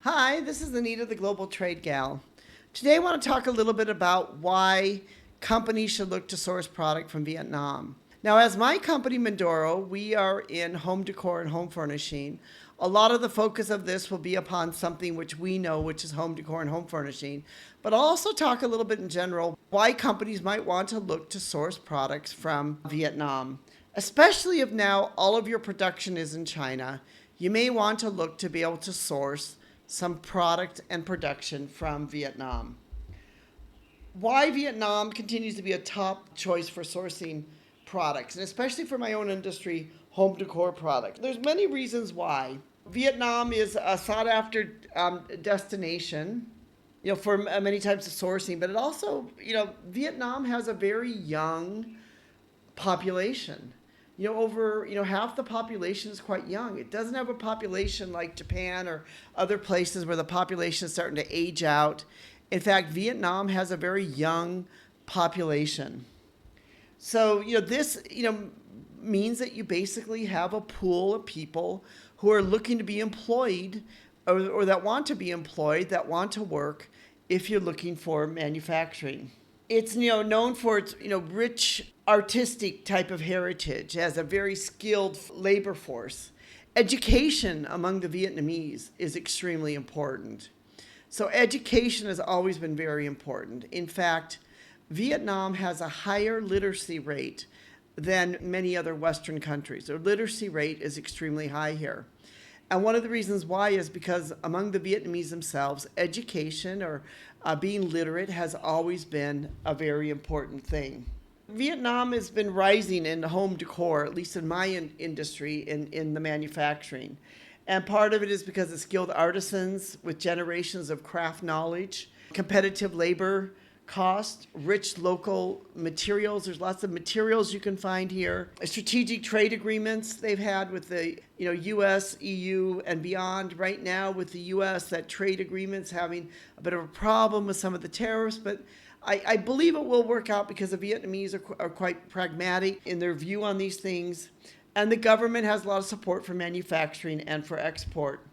Hi, this is Anita, the Global Trade Gal. Today I want to talk a little bit about why companies should look to source product from Vietnam. Now, as my company, Mondoro, we are in home decor and home furnishing. A lot of the focus of this will be upon something which we know, which is home decor and home furnishing. But I'll also talk a little bit in general why companies might want to look to source products from Vietnam. Especially if now all of your production is in China, you may want to look to be able to source some product and production from Vietnam. Why Vietnam continues to be a top choice for sourcing products, and especially for my own industry, home decor products. There's many reasons why. Vietnam is a sought after destination, for many types of sourcing, but it also, Vietnam has a very young population. Over half the population is quite young. It doesn't have a population like Japan or other places where the population is starting to age out. In fact, Vietnam has a very young population. So, this, means that you basically have a pool of people who are looking to be employed or that want to be employed, that want to work if you're looking for manufacturing. It's known for its rich artistic type of heritage, as a very skilled labor force. Education among the Vietnamese is extremely important. So education has always been very important. In fact, Vietnam has a higher literacy rate than many other Western countries. Their literacy rate is extremely high here. And one of the reasons why is because among the Vietnamese themselves, education or being literate has always been a very important thing. Vietnam has been rising in home decor, at least in my industry, in the manufacturing. And part of it is because of skilled artisans with generations of craft knowledge, competitive labor cost, rich local materials. There's lots of materials you can find here. Strategic trade agreements they've had with the U.S., EU, and beyond. Right now with the U.S., that trade agreement's having a bit of a problem with some of the tariffs, but I believe it will work out because the Vietnamese are quite pragmatic in their view on these things. And the government has a lot of support for manufacturing and for export.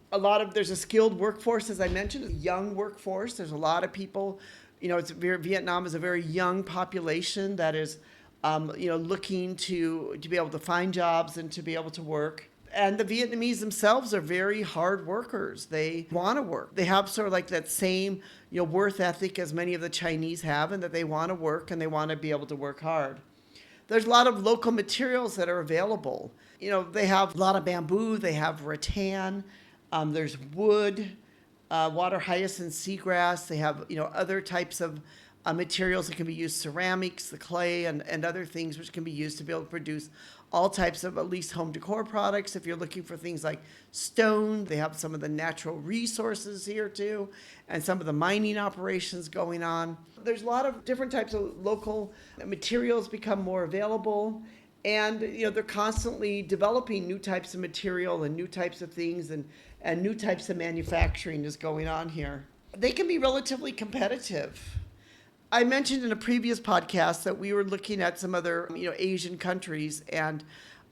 There's a skilled workforce, as I mentioned, a young workforce. There's a lot of people. Vietnam is a very young population that is, looking to be able to find jobs and to be able to work. And the Vietnamese themselves are very hard workers. They want to work. They have sort of like that same, worth ethic as many of the Chinese have, and that they want to work and they want to be able to work hard. There's a lot of local materials that are available. They have a lot of bamboo. They have rattan. There's wood. Water hyacinth, seagrass. They have, other types of materials that can be used, ceramics, the clay, and other things which can be used to be able to produce all types of at least home decor products. If you're looking for things like stone, they have some of the natural resources here too, and some of the mining operations going on. There's a lot of different types of local materials become more available. And they're constantly developing new types of material and new types of things and new types of manufacturing is going on here. They can be relatively competitive. I mentioned in a previous podcast that we were looking at some other Asian countries, and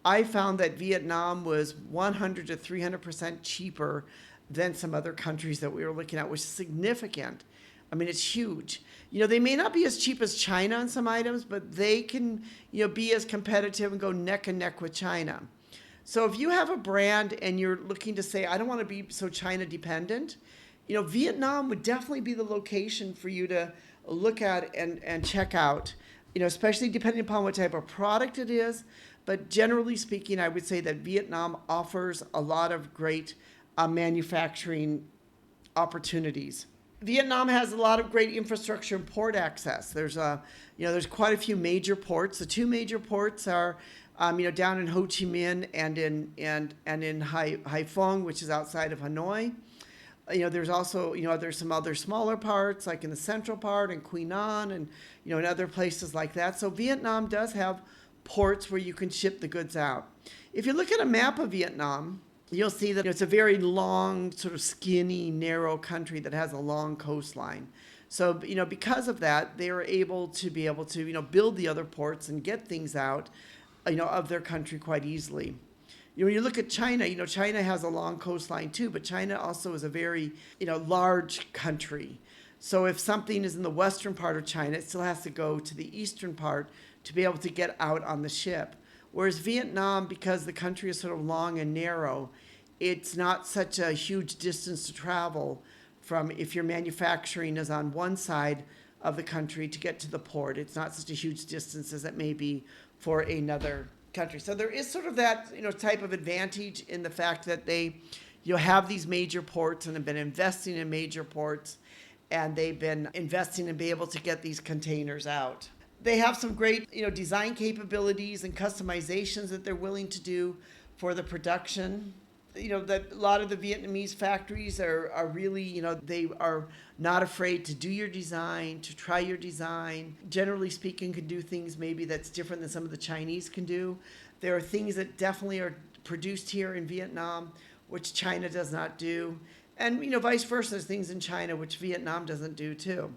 I found that Vietnam was 100 to 300% cheaper than some other countries that we were looking at, which is significant. I mean, it's huge. They may not be as cheap as China on some items, but they can, be as competitive and go neck and neck with China. So if you have a brand and you're looking to say, I don't want to be so China dependent, Vietnam would definitely be the location for you to look at and check out, especially depending upon what type of product it is. But generally speaking, I would say that Vietnam offers a lot of great manufacturing opportunities. Vietnam has a lot of great infrastructure and port access. There's quite a few major ports. The two major ports are, down in Ho Chi Minh and in Haiphong, which is outside of Hanoi. There's also, there's some other smaller parts, like in the central part and Quy Nhon and, in other places like that. So Vietnam does have ports where you can ship the goods out. If you look at a map of Vietnam, you'll see that it's a very long, sort of skinny, narrow country that has a long coastline. So, because of that, they are able to build the other ports and get things out, of their country quite easily. When you look at China, China has a long coastline too, but China also is a very, large country. So if something is in the western part of China, it still has to go to the eastern part to be able to get out on the ship. Whereas Vietnam, because the country is sort of long and narrow, it's not such a huge distance to travel from if your manufacturing is on one side of the country to get to the port. It's not such a huge distance as it may be for another country. So there is sort of that, type of advantage in the fact that they, have these major ports and have been investing in major ports, and they've been investing in being able to get these containers out. They have some great, design capabilities and customizations that they're willing to do for the production. That a lot of the Vietnamese factories are really, they are not afraid to do your design, to try your design. Generally speaking, can do things maybe that's different than some of the Chinese can do. There are things that definitely are produced here in Vietnam, which China does not do. And, vice versa, there's things in China which Vietnam doesn't do too.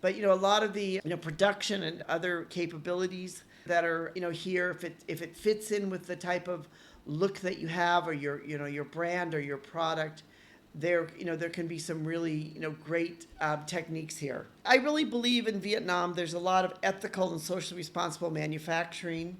But, a lot of the, production and other capabilities that are, here, if it fits in with the type of look that you have, or your brand or your product, there can be some really great techniques here. I really believe in Vietnam there's a lot of ethical and socially responsible manufacturing.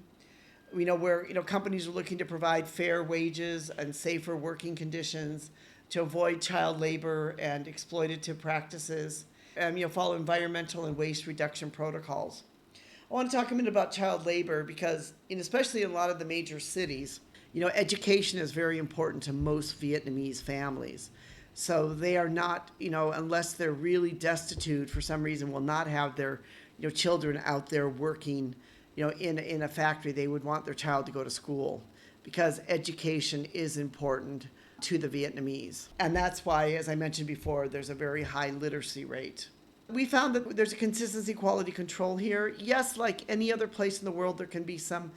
Where companies are looking to provide fair wages and safer working conditions to avoid child labor and exploitative practices, and follow environmental and waste reduction protocols. I want to talk a minute about child labor because, especially in a lot of the major cities, education is very important to most Vietnamese families. So they are not, unless they're really destitute for some reason, will not have their, children out there working, in a factory. They would want their child to go to school because education is important to the Vietnamese. And that's why, as I mentioned before, there's a very high literacy rate. We found that there's a consistency quality control here. Yes, like any other place in the world, there can be some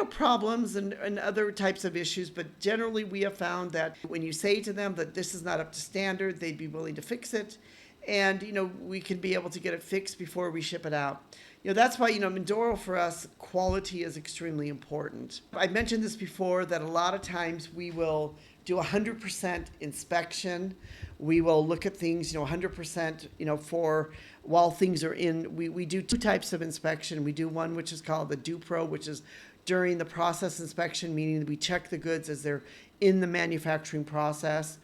problems and other types of issues, but generally we have found that when you say to them that this is not up to standard, they'd be willing to fix it, and we can be able to get it fixed before we ship it out. That's why Mondoro, for us, quality is extremely important. I mentioned this before, that a lot of times we will do 100% inspection. We will look at things 100% for while things are in. We do two types of inspection. We do one which is called the DuPro, which is during the process inspection, meaning that we check the goods as they're in the manufacturing process.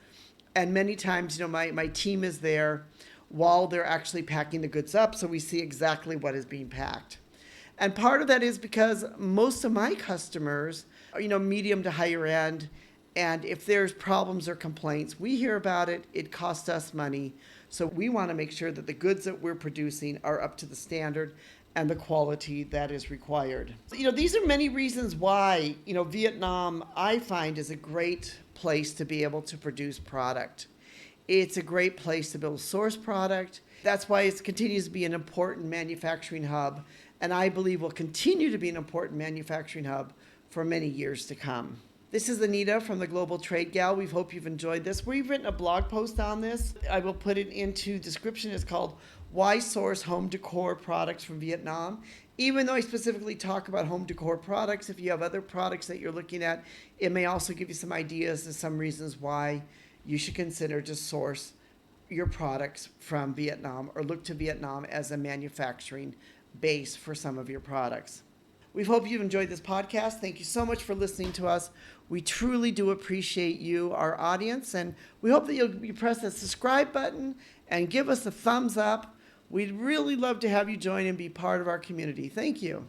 And many times, my team is there while they're actually packing the goods up, so we see exactly what is being packed. And part of that is because most of my customers are, medium to higher end, and if there's problems or complaints, we hear about it, it costs us money. So we want to make sure that the goods that we're producing are up to the standard and the quality that is required. These are many reasons why, Vietnam, I find, is a great place to be able to produce product. It's a great place to be able to source product. That's why it continues to be an important manufacturing hub, and I believe will continue to be an important manufacturing hub for many years to come. This is Anita from the Global Trade Gal. We hope you've enjoyed this. We've written a blog post on this. I will put it into description. It's called Why Source Home Decor Products from Vietnam. Even though I specifically talk about home decor products, if you have other products that you're looking at, it may also give you some ideas and some reasons why you should consider to source your products from Vietnam or look to Vietnam as a manufacturing base for some of your products. We hope you've enjoyed this podcast. Thank you so much for listening to us. We truly do appreciate you, our audience, and we hope that you press that subscribe button and give us a thumbs up. We'd really love to have you join and be part of our community. Thank you.